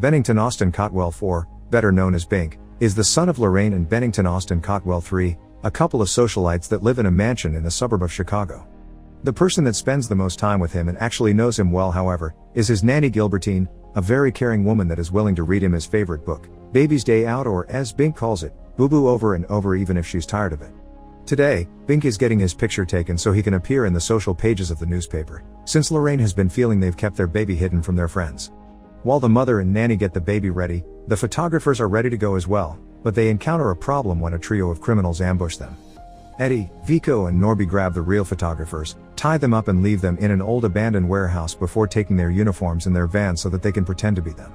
Bennington Austin Cotwell IV, better known as Bink, is the son of Lorraine and Bennington Austin Cotwell III, a couple of socialites that live in a mansion in a suburb of Chicago. The person that spends the most time with him and actually knows him well, however, is his nanny Gilbertine, a very caring woman that is willing to read him his favorite book, Baby's Day Out, or as Bink calls it, Boo Boo, over and over even if she's tired of it. Today, Bink is getting his picture taken so he can appear in the social pages of the newspaper, since Lorraine has been feeling they've kept their baby hidden from their friends. While the mother and nanny get the baby ready, the photographers are ready to go as well, but they encounter a problem when a trio of criminals ambush them. Eddie, Vico and Norby grab the real photographers, tie them up and leave them in an old abandoned warehouse before taking their uniforms in their van so that they can pretend to be them.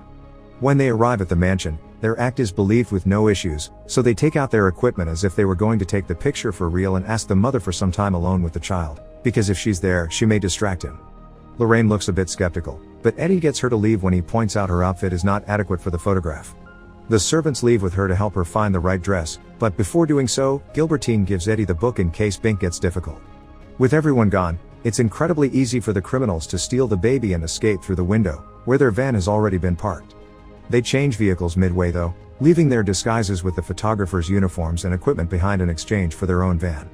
When they arrive at the mansion, their act is believed with no issues, so they take out their equipment as if they were going to take the picture for real and ask the mother for some time alone with the child, because if she's there, she may distract him. Lorraine looks a bit skeptical, but Eddie gets her to leave when he points out her outfit is not adequate for the photograph. The servants leave with her to help her find the right dress, but before doing so, Gilbertine gives Eddie the book in case Bink gets difficult. With everyone gone, it's incredibly easy for the criminals to steal the baby and escape through the window, where their van has already been parked. They change vehicles midway though, leaving their disguises with the photographers' uniforms and equipment behind in exchange for their own van.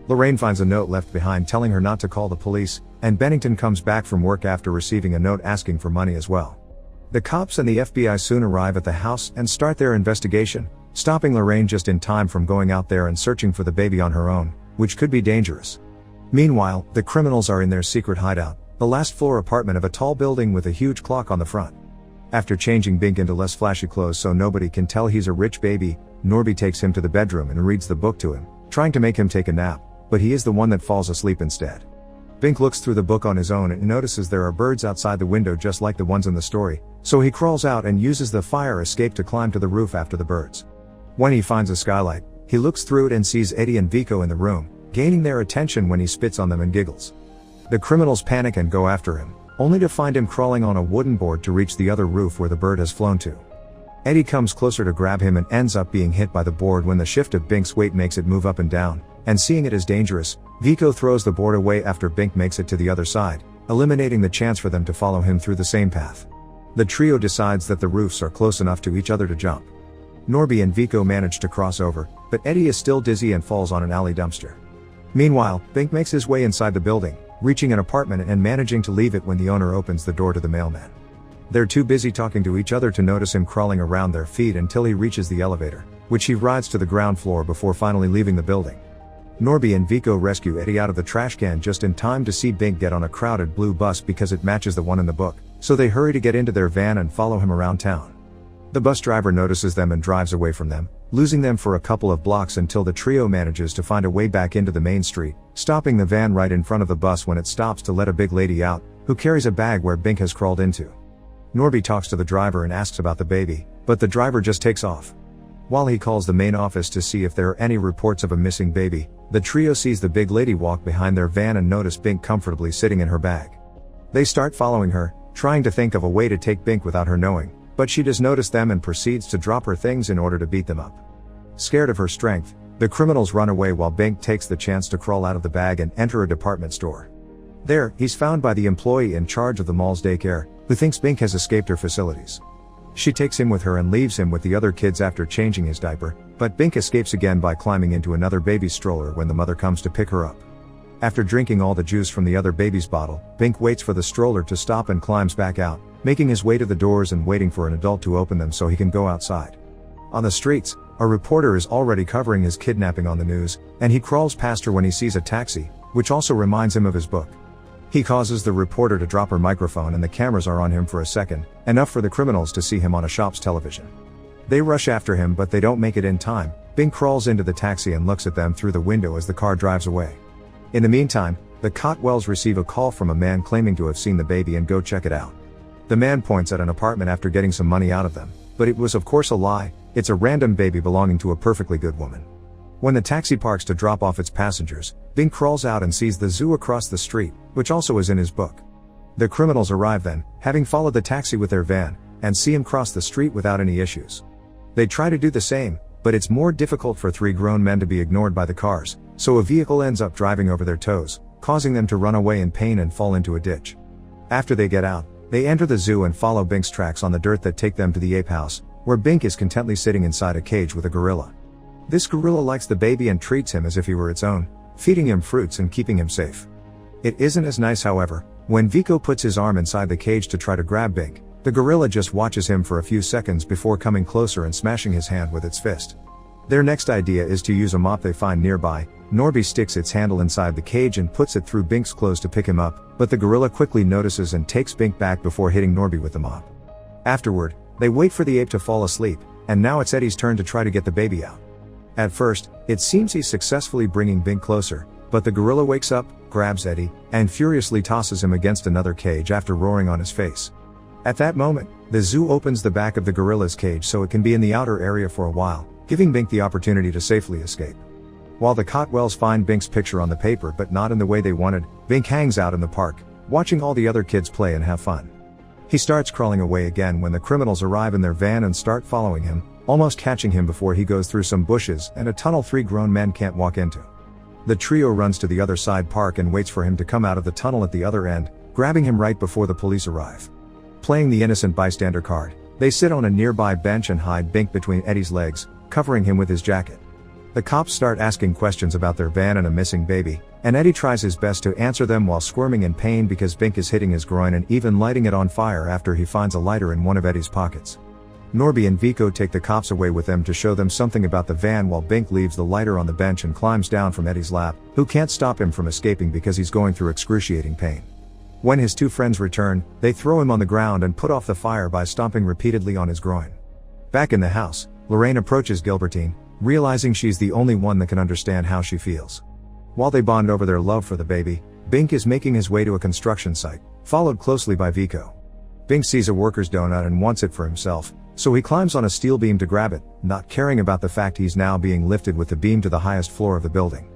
Lorraine finds a note left behind telling her not to call the police, and Bennington comes back from work after receiving a note asking for money as well. The cops and the FBI soon arrive at the house and start their investigation, stopping Lorraine just in time from going out there and searching for the baby on her own, which could be dangerous. Meanwhile, the criminals are in their secret hideout, the last floor apartment of a tall building with a huge clock on the front. After changing Bink into less flashy clothes so nobody can tell he's a rich baby, Norby takes him to the bedroom and reads the book to him, trying to make him take a nap, but he is the one that falls asleep instead. Bink looks through the book on his own and notices there are birds outside the window just like the ones in the story, so he crawls out and uses the fire escape to climb to the roof after the birds. When he finds a skylight, he looks through it and sees Eddie and Vico in the room, gaining their attention when he spits on them and giggles. The criminals panic and go after him, only to find him crawling on a wooden board to reach the other roof where the bird has flown to. Eddie comes closer to grab him and ends up being hit by the board when the shift of Bink's weight makes it move up and down, and seeing it as dangerous, Vico throws the board away after Bink makes it to the other side, eliminating the chance for them to follow him through the same path. The trio decides that the roofs are close enough to each other to jump. Norby and Vico manage to cross over, but Eddie is still dizzy and falls on an alley dumpster. Meanwhile, Bink makes his way inside the building, reaching an apartment and managing to leave it when the owner opens the door to the mailman. They're too busy talking to each other to notice him crawling around their feet until he reaches the elevator, which he rides to the ground floor before finally leaving the building. Norby and Vico rescue Eddie out of the trash can just in time to see Bink get on a crowded blue bus because it matches the one in the book, so they hurry to get into their van and follow him around town. The bus driver notices them and drives away from them, losing them for a couple of blocks until the trio manages to find a way back into the main street, stopping the van right in front of the bus when it stops to let a big lady out, who carries a bag where Bink has crawled into. Norby talks to the driver and asks about the baby, but the driver just takes off. While he calls the main office to see if there are any reports of a missing baby, the trio sees the big lady walk behind their van and notice Bink comfortably sitting in her bag. They start following her, trying to think of a way to take Bink without her knowing, but she does notice them and proceeds to drop her things in order to beat them up. Scared of her strength, the criminals run away while Bink takes the chance to crawl out of the bag and enter a department store. There, he's found by the employee in charge of the mall's daycare, who thinks Bink has escaped her facilities. She takes him with her and leaves him with the other kids after changing his diaper, but Bink escapes again by climbing into another baby's stroller when the mother comes to pick her up. After drinking all the juice from the other baby's bottle, Bink waits for the stroller to stop and climbs back out, making his way to the doors and waiting for an adult to open them so he can go outside. On the streets, a reporter is already covering his kidnapping on the news, and he crawls past her when he sees a taxi, which also reminds him of his book. He causes the reporter to drop her microphone and the cameras are on him for a second, enough for the criminals to see him on a shop's television. They rush after him but they don't make it in time. Bink crawls into the taxi and looks at them through the window as the car drives away. In the meantime, the Cotwells receive a call from a man claiming to have seen the baby and go check it out. The man points at an apartment after getting some money out of them, but it was of course a lie. It's a random baby belonging to a perfectly good woman. When the taxi parks to drop off its passengers, Bink crawls out and sees the zoo across the street, which also is in his book. The criminals arrive then, having followed the taxi with their van, and see him cross the street without any issues. They try to do the same, but it's more difficult for three grown men to be ignored by the cars, so a vehicle ends up driving over their toes, causing them to run away in pain and fall into a ditch. After they get out, They enter the zoo and follow Bink's tracks on the dirt that take them to the ape house, where Bink is contently sitting inside a cage with a gorilla. This gorilla likes the baby and treats him as if he were its own, feeding him fruits and keeping him safe. It isn't as nice, however, when Vico puts his arm inside the cage to try to grab Bink. The gorilla just watches him for a few seconds before coming closer and smashing his hand with its fist. Their next idea is to use a mop they find nearby. Norby sticks its handle inside the cage and puts it through Bink's clothes to pick him up, but the gorilla quickly notices and takes Bink back before hitting Norby with the mop. Afterward, they wait for the ape to fall asleep, and now it's Eddie's turn to try to get the baby out. At first, it seems he's successfully bringing Bink closer, but the gorilla wakes up, grabs Eddie, and furiously tosses him against another cage after roaring on his face. At that moment, the zoo opens the back of the gorilla's cage so it can be in the outer area for a while, giving Bink the opportunity to safely escape. While the Cotwells find Bink's picture on the paper but not in the way they wanted, Bink hangs out in the park, watching all the other kids play and have fun. He starts crawling away again when the criminals arrive in their van and start following him, almost catching him before he goes through some bushes and a tunnel 3 grown men can't walk into. The trio runs to the other side park and waits for him to come out of the tunnel at the other end, grabbing him right before the police arrive. Playing the innocent bystander card, they sit on a nearby bench and hide Bink between Eddie's legs, covering him with his jacket. The cops start asking questions about their van and a missing baby, and Eddie tries his best to answer them while squirming in pain because Bink is hitting his groin and even lighting it on fire after he finds a lighter in one of Eddie's pockets. Norby and Vico take the cops away with them to show them something about the van while Bink leaves the lighter on the bench and climbs down from Eddie's lap, who can't stop him from escaping because he's going through excruciating pain. When his two friends return, they throw him on the ground and put off the fire by stomping repeatedly on his groin. Back in the house, Lorraine approaches Gilbertine, realizing she's the only one that can understand how she feels. While they bond over their love for the baby, Bink is making his way to a construction site, followed closely by Vico. Bink sees a worker's donut and wants it for himself, so he climbs on a steel beam to grab it, not caring about the fact he's now being lifted with the beam to the highest floor of the building.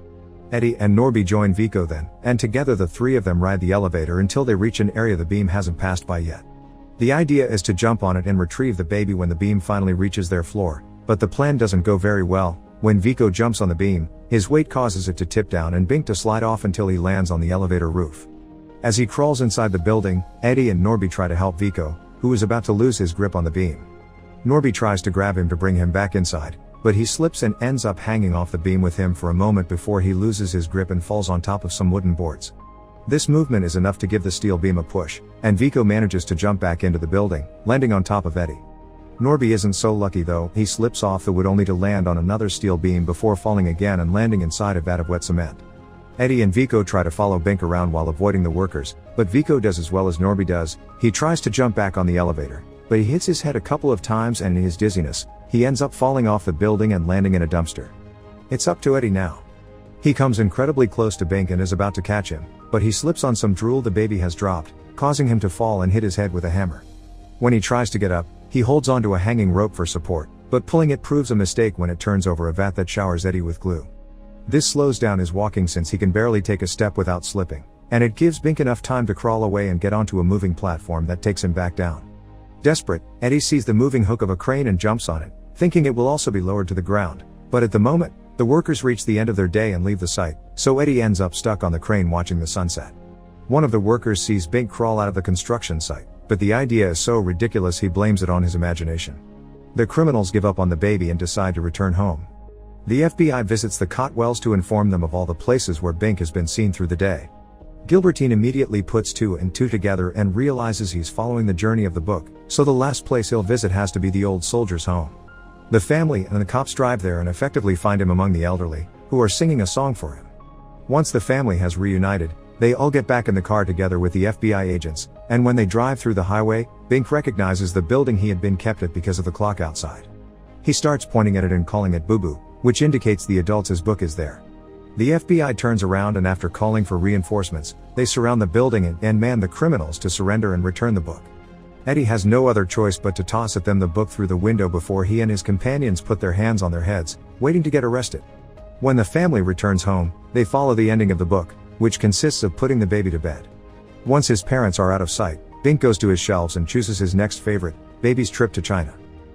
Eddie and Norby join Vico then, and together the three of them ride the elevator until they reach an area the beam hasn't passed by yet. The idea is to jump on it and retrieve the baby when the beam finally reaches their floor, but the plan doesn't go very well. When Vico jumps on the beam, his weight causes it to tip down and Bink to slide off until he lands on the elevator roof. As he crawls inside the building, Eddie and Norby try to help Vico, who is about to lose his grip on the beam. Norby tries to grab him to bring him back inside, but he slips and ends up hanging off the beam with him for a moment before he loses his grip and falls on top of some wooden boards. This movement is enough to give the steel beam a push, and Vico manages to jump back into the building, landing on top of Eddie. Norby isn't so lucky though, he slips off the wood only to land on another steel beam before falling again and landing inside a vat of wet cement. Eddie and Vico try to follow Bink around while avoiding the workers, but Vico does as well as Norby does. He tries to jump back on the elevator, but he hits his head a couple of times and in his dizziness, he ends up falling off the building and landing in a dumpster. It's up to Eddie now. He comes incredibly close to Bink and is about to catch him, but he slips on some drool the baby has dropped, causing him to fall and hit his head with a hammer. When he tries to get up, he holds onto a hanging rope for support, but pulling it proves a mistake when it turns over a vat that showers Eddie with glue. This slows down his walking since he can barely take a step without slipping, and it gives Bink enough time to crawl away and get onto a moving platform that takes him back down. Desperate, Eddie sees the moving hook of a crane and jumps on it, thinking it will also be lowered to the ground, but at the moment, the workers reach the end of their day and leave the site, so Eddie ends up stuck on the crane watching the sunset. One of the workers sees Bink crawl out of the construction site, but the idea is so ridiculous he blames it on his imagination. The criminals give up on the baby and decide to return home. The FBI visits the Cotwells to inform them of all the places where Bink has been seen through the day. Gilbertine immediately puts two and two together and realizes he's following the journey of the book, so the last place he'll visit has to be the old soldier's home. The family and the cops drive there and effectively find him among the elderly, who are singing a song for him. Once the family has reunited, they all get back in the car together with the FBI agents, and when they drive through the highway, Bink recognizes the building he had been kept at because of the clock outside. He starts pointing at it and calling it Boo Boo, which indicates the adults' book is there. The FBI turns around and after calling for reinforcements, they surround the building and man the criminals to surrender and return the book. Eddie has no other choice but to toss at them the book through the window before he and his companions put their hands on their heads, waiting to get arrested. When the family returns home, they follow the ending of the book, which consists of putting the baby to bed. Once his parents are out of sight, Bink goes to his shelves and chooses his next favorite, Baby's Trip to China.